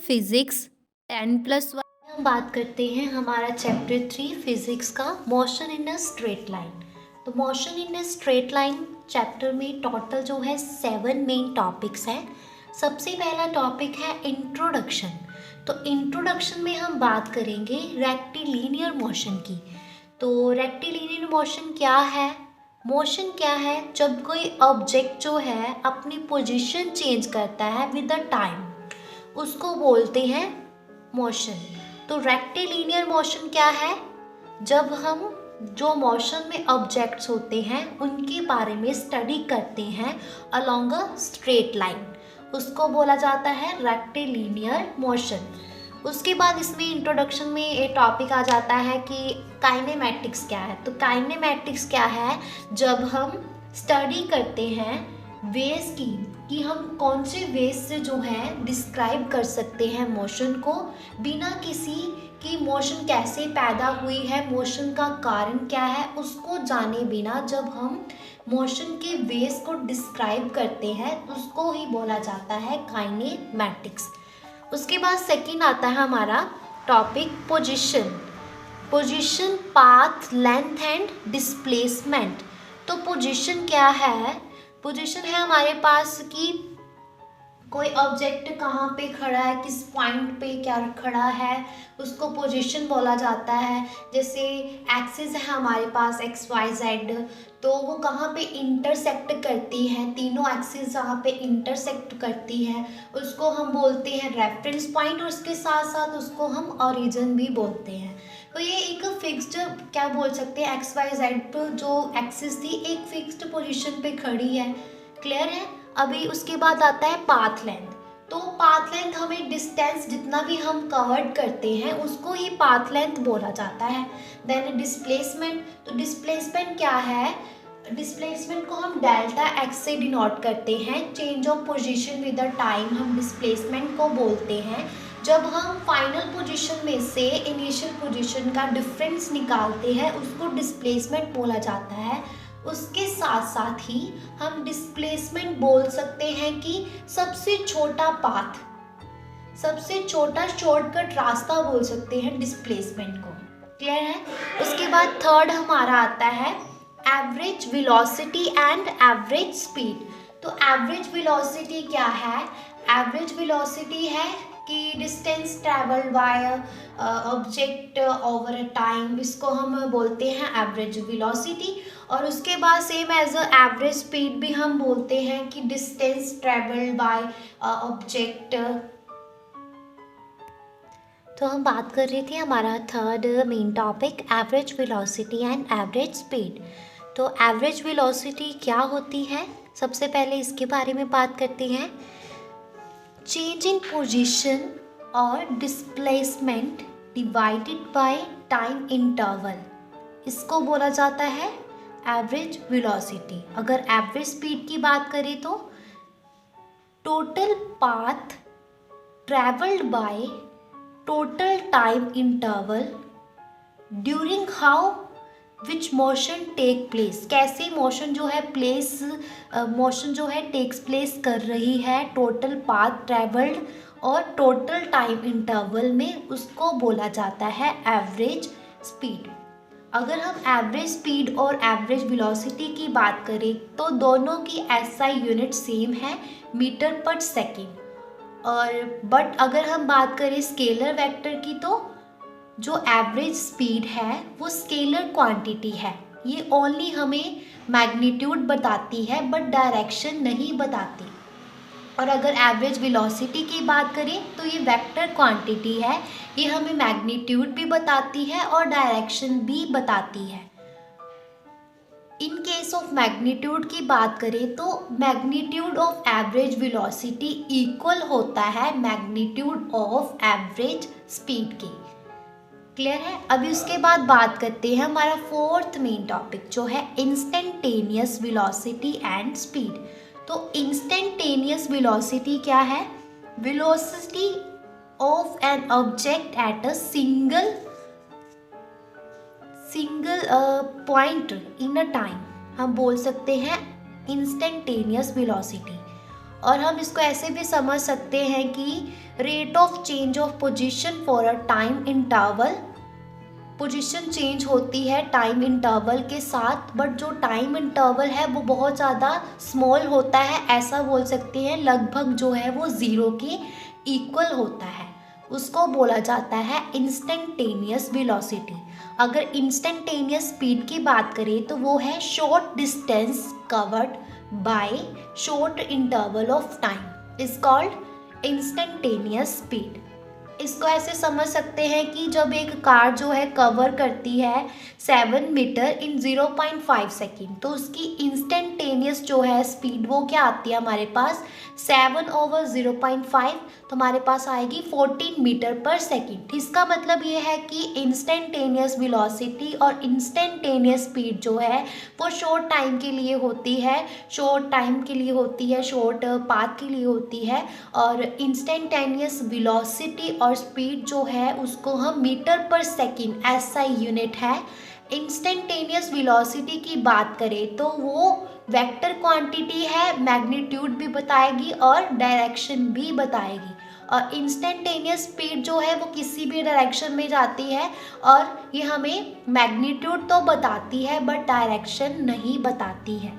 Physics 10+1 हम बात करते हैं हमारा चैप्टर 3 फिजिक्स का motion in a straight line. तो motion in a straight line chapter में टोटल जो है 7 मेन टॉपिक्स हैं। सबसे पहला टॉपिक है इंट्रोडक्शन। तो इंट्रोडक्शन में हम बात करेंगे रेक्टिलिनियर मोशन की। तो रेक्टिलिनियर मोशन क्या है? मोशन क्या है? जब कोई ऑब्जेक्ट जो है अपनी पोजीशन चेंज करता है विद द टाइम, उसको बोलते हैं मोशन। तो रेक्टिलिनियर मोशन क्या है? जब हम जो मोशन में ऑब्जेक्ट्स होते हैं उनके बारे में स्टडी करते हैं अलोंग अ स्ट्रेट लाइन, उसको बोला जाता है रेक्टिलिनियर मोशन। उसके बाद इसमें इंट्रोडक्शन में एक टॉपिक आ जाता है कि काइनेमैटिक्स क्या है। तो काइनेमैटिक्स क्या है? जब हम स्टडी करते हैं वेज की, कि हम कौन से वेज से जो है डिस्क्राइब कर सकते हैं मोशन को, बिना किसी की मोशन कैसे पैदा हुई है, मोशन का कारण क्या है, उसको जाने बिना जब हम मोशन के वेज को डिस्क्राइब करते हैं उसको ही बोला जाता है काइनेमैटिक्स। उसके बाद सेकंड आता है हमारा topic position. Position, path, length and displacement. तो पोजीशन क्या है? पोजीशन है हमारे पास कि कोई ऑब्जेक्ट कहाँ पे खड़ा है, किस पॉइंट पे क्या खड़ा है, उसको पोजीशन बोला जाता है। जैसे एक्सिस है हमारे पास एक्स वाई जेड, तो वो कहाँ पे इंटरसेक्ट करती हैं, तीनों एक्सिस जहाँ पे इंटरसेक्ट करती है उसको हम बोलते हैं रेफरेंस पॉइंट, और उसके साथ साथ उसको हम ओरिजिन भी बोलते हैं। तो ये एक फिक्स्ड, क्या बोल सकते हैं, एक्स वाई जेड पे जो एक्सिस थी एक फिक्स्ड पोजीशन पे खड़ी है। क्लियर है? अभी उसके बाद आता है पाथ लेंथ। तो पाथ लेंथ हमें डिस्टेंस जितना भी हम कवर्ड करते हैं उसको ही पाथ लेंथ बोला जाता है। Then displacement. तो डिस्प्लेसमेंट क्या है? डिस्प्लेसमेंट को हम डेल्टा एक्स से डिनोट करते हैं। Change of position with the time हम डिस्प्लेसमेंट को बोलते हैं। जब हम फाइनल पोजीशन में से इनिशियल पोजीशन का डिफरेंस निकालते हैं उसको डिस्प्लेसमेंट बोला जाता है। उसके साथ साथ ही हम डिस्प्लेसमेंट बोल सकते हैं कि सबसे छोटा पाथ, सबसे छोटा शॉर्टकट रास्ता बोल सकते हैं डिस्प्लेसमेंट को। क्लियर है? उसके बाद थर्ड हमारा आता है average velocity and average speed. तो एवरेज वेलोसिटी क्या है? एवरेज वेलोसिटी है कि distance travelled by object over a time, इसको हम बोलते हैं एवरेज वेलोसिटी। और उसके बाद same as a average speed भी हम बोलते हैं कि डिस्टेंस ट्रैवल्ड बाय ऑब्जेक्ट। तो हम बात कर रहे थे हमारा third main topic average velocity and average speed. तो एवरेज वेलोसिटी क्या होती है? सबसे पहले इसके बारे में बात करते हैं। चेंज इन पोजीशन और displacement divided by time interval, इसको बोला जाता है एवरेज वेलोसिटी। अगर एवरेज स्पीड की बात करें तो total path travelled by total time interval during how which motion take place, कैसे मोशन जो है प्लेस, मोशन जो है टेक्स प्लेस कर रही है टोटल पाथ ट्रैवल्ड और टोटल टाइम इंटरवल में, उसको बोला जाता है एवरेज स्पीड। अगर हम एवरेज स्पीड और एवरेज वेलोसिटी की बात करें तो दोनों की एसआई यूनिट सेम है, मीटर पर सेकेंड। और बट अगर हम बात करें स्केलर वेक्टर की तो जो एवरेज स्पीड है वो स्केलर क्वांटिटी है, ये ओनली हमें मैग्नीट्यूड बताती है बट डायरेक्शन नहीं बताती। और अगर एवरेज वेलोसिटी की बात करें तो ये वेक्टर क्वांटिटी है, ये हमें मैग्नीट्यूड भी बताती है और डायरेक्शन भी बताती है। इन केस ऑफ मैग्नीट्यूड की बात करें तो magnitude of average velocity equal होता है मैग्नीट्यूड ऑफ एवरेज स्पीड के। क्लियर है? अभी उसके बाद बात करते हैं हमारा फोर्थ मेन टॉपिक जो है इंस्टेंटेनियस वेलोसिटी एंड स्पीड। तो इंस्टेंटेनियस वेलोसिटी क्या है? Velocity of an object at a single point in a time, हम बोल सकते हैं इंस्टेंटेनियस वेलोसिटी। और हम इसको ऐसे भी समझ सकते हैं कि rate of change of position for a time interval, position change होती है टाइम इंटरवल के साथ, बट जो टाइम इंटरवल है वो बहुत ज़्यादा स्मॉल होता है, ऐसा बोल सकते हैं लगभग जो है वो ज़ीरो के इक्वल होता है, उसको बोला जाता है इंस्टेंटेनियस वेलोसिटी। अगर इंस्टेंटेनियस स्पीड की बात करें तो वो है short distance covered by short interval of time is called instantaneous speed. इसको ऐसे समझ सकते हैं कि जब एक कार जो है कवर करती है 7 मीटर इन 0.5 सेकेंड, तो उसकी इंस्टेंटेनियस जो है स्पीड वो क्या आती है हमारे पास 7/0.5, तो हमारे पास आएगी 14 मीटर पर सेकेंड। इसका मतलब ये है कि इंस्टेंटेनियस वेलोसिटी और इंस्टेंटेनियस स्पीड जो है वो शॉर्ट टाइम के लिए होती है, शॉर्ट टाइम के लिए होती है, शॉर्ट पाथ के लिए होती है, और इंस्टेंटेनियस वेलोसिटी और स्पीड जो है उसको हम मीटर पर सेकेंड ऐसा यूनिट है। इंस्टेंटेनियस वेलोसिटी की बात करें तो वो वेक्टर क्वांटिटी है, मैग्नीट्यूड भी बताएगी और डायरेक्शन भी बताएगी, और इंस्टेंटेनियस स्पीड जो है वो किसी भी डायरेक्शन में जाती है, और ये हमें मैग्नीट्यूड तो बताती है बट डायरेक्शन नहीं बताती है।